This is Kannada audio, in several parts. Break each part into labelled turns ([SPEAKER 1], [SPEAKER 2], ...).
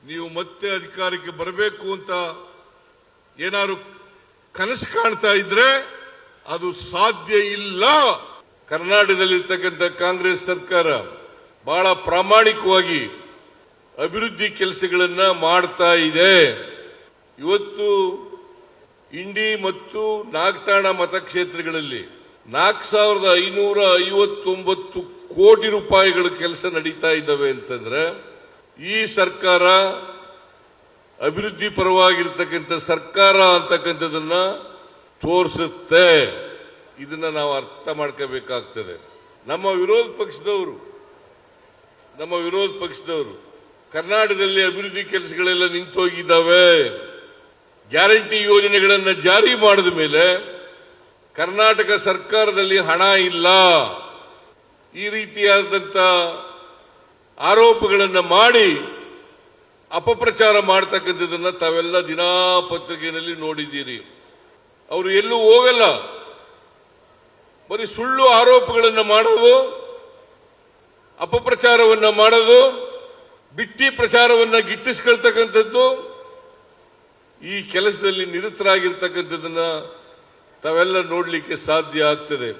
[SPEAKER 1] ನೀವು ಮತ್ತೆ ಅಧಿಕಾರಕ್ಕೆ ಬರಬೇಕು ಅಂತ ಏನಾದ್ರು ಕನಸು ಕಾಣ್ತಾ ಇದ್ರೆ ಅದು ಸಾಧ್ಯ ಇಲ್ಲ. ಕರ್ನಾಟಕದಲ್ಲಿರ್ತಕ್ಕಂಥ ಕಾಂಗ್ರೆಸ್ ಸರ್ಕಾರ ಬಹಳ ಪ್ರಾಮಾಣಿಕವಾಗಿ ಅಭಿವೃದ್ಧಿ ಕೆಲಸಗಳನ್ನ ಮಾಡ್ತಾ ಇದೆ. ಇವತ್ತು ಇಂಡಿ ಮತ್ತು ನಾಗಠಾಣ ಮತಕ್ಷೇತ್ರಗಳಲ್ಲಿ 4,559 ಕೋಟಿ ರೂಪಾಯಿಗಳ ಕೆಲಸ ನಡೀತಾ ಇದ್ದಾವೆ ಅಂತಂದ್ರೆ ಈ ಸರ್ಕಾರ ಅಭಿವೃದ್ಧಿ ಪರವಾಗಿರ್ತಕ್ಕಂಥ ಸರ್ಕಾರ ಅಂತಕ್ಕಂಥದನ್ನ ತೋರಿಸುತ್ತೆ. ಇದನ್ನ ನಾವು ಅರ್ಥ ಮಾಡ್ಕೋಬೇಕಾಗ್ತದೆ. ನಮ್ಮ ವಿರೋಧ ಪಕ್ಷದವರು ಕರ್ನಾಟಕದಲ್ಲಿ ಅಭಿವೃದ್ಧಿ ಕೆಲಸಗಳೆಲ್ಲ ನಿಂತೋಗಿದ್ದಾವೆ. ಗ್ಯಾರಂಟಿ ಯೋಜನೆಗಳನ್ನು ಜಾರಿ ಮಾಡಿದ ಮೇಲೆ ಕರ್ನಾಟಕ ಸರ್ಕಾರದಲ್ಲಿ ಹಣ ಇಲ್ಲ, ಈ ರೀತಿಯಾದಂಥ ಆರೋಪಗಳನ್ನು ಮಾಡಿ ಅಪಪ್ರಚಾರ ಮಾಡತಕ್ಕಂಥದನ್ನ ತಾವೆಲ್ಲ ದಿನಪತ್ರಿಕೆಯಲ್ಲಿ ನೋಡಿದ್ದೀರಿ. ಅವರು ಎಲ್ಲೂ ಹೋಗಲ್ಲ, ಬರೀ ಸುಳ್ಳು ಆರೋಪಗಳನ್ನು ಮಾಡೋದು, ಅಪಪ್ರಚಾರವನ್ನ ಮಾಡೋದು, ಬಿಟ್ಟಿ ಪ್ರಚಾರವನ್ನ ಗಿಟ್ಟಿಸ್ಕೊಳ್ತಕ್ಕಂಥದ್ದು, ಈ ಕೆಲಸದಲ್ಲಿ ನಿರತರಾಗಿರ್ತಕ್ಕಂಥದನ್ನ ತಾವೆಲ್ಲ ನೋಡಲಿಕ್ಕೆ ಸಾಧ್ಯ ಆಗ್ತದೆ.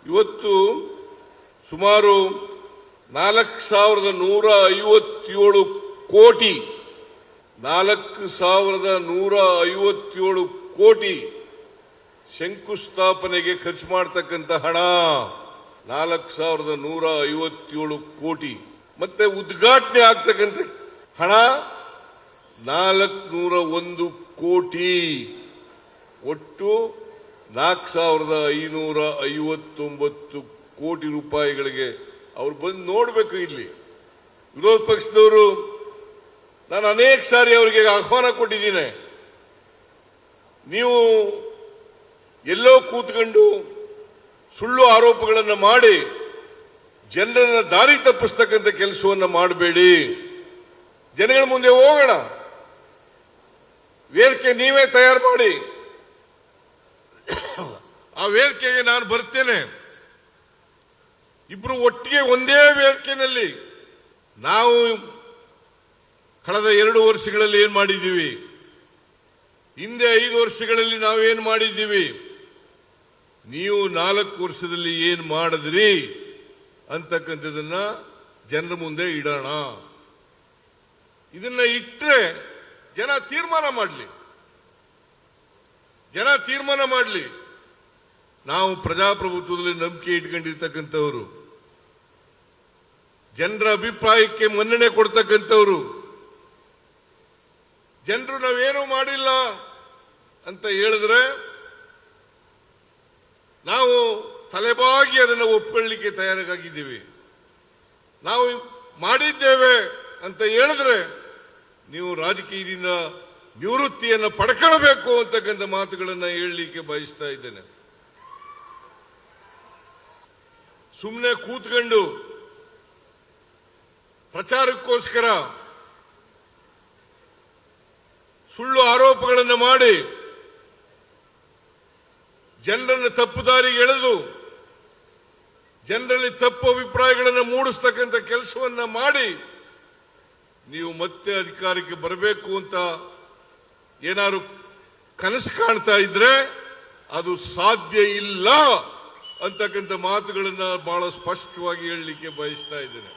[SPEAKER 1] ಇವತ್ತು ಸುಮಾರು 4,157 ಕೋಟಿ 4,157 ಕೋಟಿ ಶಂಕುಸ್ಥಾಪನೆಗೆ ಖರ್ಚು ಮಾಡತಕ್ಕಂಥ ಹಣ 4,157 ಕೋಟಿ. ಮತ್ತೆ ಉದ್ಘಾಟನೆ ಆಗ್ತಕ್ಕಂಥ ಹಣ 401 ಕೋಟಿ. ಒಟ್ಟು 4,559 ಕೋಟಿ ರೂಪಾಯಿಗಳಿಗೆ ಅವ್ರು ಬಂದು ನೋಡ್ಬೇಕು. ಇಲ್ಲಿ ವಿರೋಧ ಪಕ್ಷದವರು, ನಾನು ಅನೇಕ ಸಾರಿ ಅವರಿಗೆ ಆಹ್ವಾನ ಕೊಟ್ಟಿದ್ದೀನಿ. ನೀವು ಎಲ್ಲೋ ಕೂತ್ಕೊಂಡು ಸುಳ್ಳು ಆರೋಪಗಳನ್ನು ಮಾಡಿ ಜನರನ್ನ ದಾರಿ ತಪ್ಪಿಸ್ತಕ್ಕಂಥ ಕೆಲಸವನ್ನು ಮಾಡಬೇಡಿ. ಜನಗಳ ಮುಂದೆ ಹೋಗೋಣ, ವೇದಿಕೆ ನೀವೇ ತಯಾರು ಮಾಡಿ, ಆ ವೇದಿಕೆಗೆ ನಾನು ಬರ್ತೇನೆ. ಇಬ್ರು ಒಟ್ಟಿಗೆ ಒಂದೇ ವೇದಿಕೆಯಲ್ಲಿ ನಾವು ಕಳೆದ 2 ವರ್ಷಗಳಲ್ಲಿ ಏನ್ ಮಾಡಿದ್ದೀವಿ, ಹಿಂದೆ 5 ವರ್ಷಗಳಲ್ಲಿ ನಾವೇನ್ ಮಾಡಿದ್ದೀವಿ, ನೀವು 4 ವರ್ಷದಲ್ಲಿ ಏನ್ ಮಾಡಿದ್ರಿ ಅಂತಕ್ಕಂಥದನ್ನ ಜನರ ಮುಂದೆ ಇಡೋಣ. ಇದನ್ನ ಇಟ್ಟರೆ ಜನ ತೀರ್ಮಾನ ಮಾಡಲಿ. ನಾವು ಪ್ರಜಾಪ್ರಭುತ್ವದಲ್ಲಿ ನಂಬಿಕೆ ಇಟ್ಕೊಂಡಿರ್ತಕ್ಕಂಥವ್ರು, ಜನರ ಅಭಿಪ್ರಾಯಕ್ಕೆ ಮನ್ನಣೆ ಕೊಡ್ತಕ್ಕಂಥವ್ರು. ಜನರು ನಾವೇನೂ ಮಾಡಿಲ್ಲ ಅಂತ ಹೇಳಿದ್ರೆ ನಾವು ತಲೆಬಾಗಿ ಅದನ್ನು ಒಪ್ಕೊಳ್ಳಿಕ್ಕೆ ತಯಾರಾಗಿದ್ದೀವಿ. ನಾವು ಮಾಡಿದ್ದೇವೆ ಅಂತ ಹೇಳಿದ್ರೆ ನೀವು ರಾಜಕೀಯದಿಂದ ನಿವೃತ್ತಿಯನ್ನು ಪಡ್ಕೊಳ್ಬೇಕು ಅಂತಕ್ಕಂಥ ಮಾತುಗಳನ್ನು ಹೇಳಲಿಕ್ಕೆ ಬಯಸ್ತಾ ಇದ್ದೇನೆ. ಸುಮ್ಮನೆ ಕೂತ್ಕೊಂಡು ಪ್ರಚಾರಕ್ಕೋಸ್ಕರ ಸುಳ್ಳು ಆರೋಪಗಳನ್ನು ಮಾಡಿ ಜನರನ್ನು ತಪ್ಪು ದಾರಿಗೆ ಎಳೆದು ಜನರಲ್ಲಿ ತಪ್ಪು ಅಭಿಪ್ರಾಯಗಳನ್ನು ಮೂಡಿಸ್ತಕ್ಕಂಥ ಕೆಲಸವನ್ನ ಮಾಡಿ ನೀವು ಮತ್ತೆ ಅಧಿಕಾರಕ್ಕೆ ಬರಬೇಕು ಅಂತ ಏನಾದ್ರು ಕನಸು ಕಾಣ್ತಾ ಇದ್ರೆ ಅದು ಸಾಧ್ಯ ಇಲ್ಲ ಅಂತಕ್ಕಂಥ ಮಾತುಗಳನ್ನ ಬಹಳ ಸ್ಪಷ್ಟವಾಗಿ ಹೇಳಲಿಕ್ಕೆ ಬಯಸ್ತಾ ಇದ್ದೇನೆ.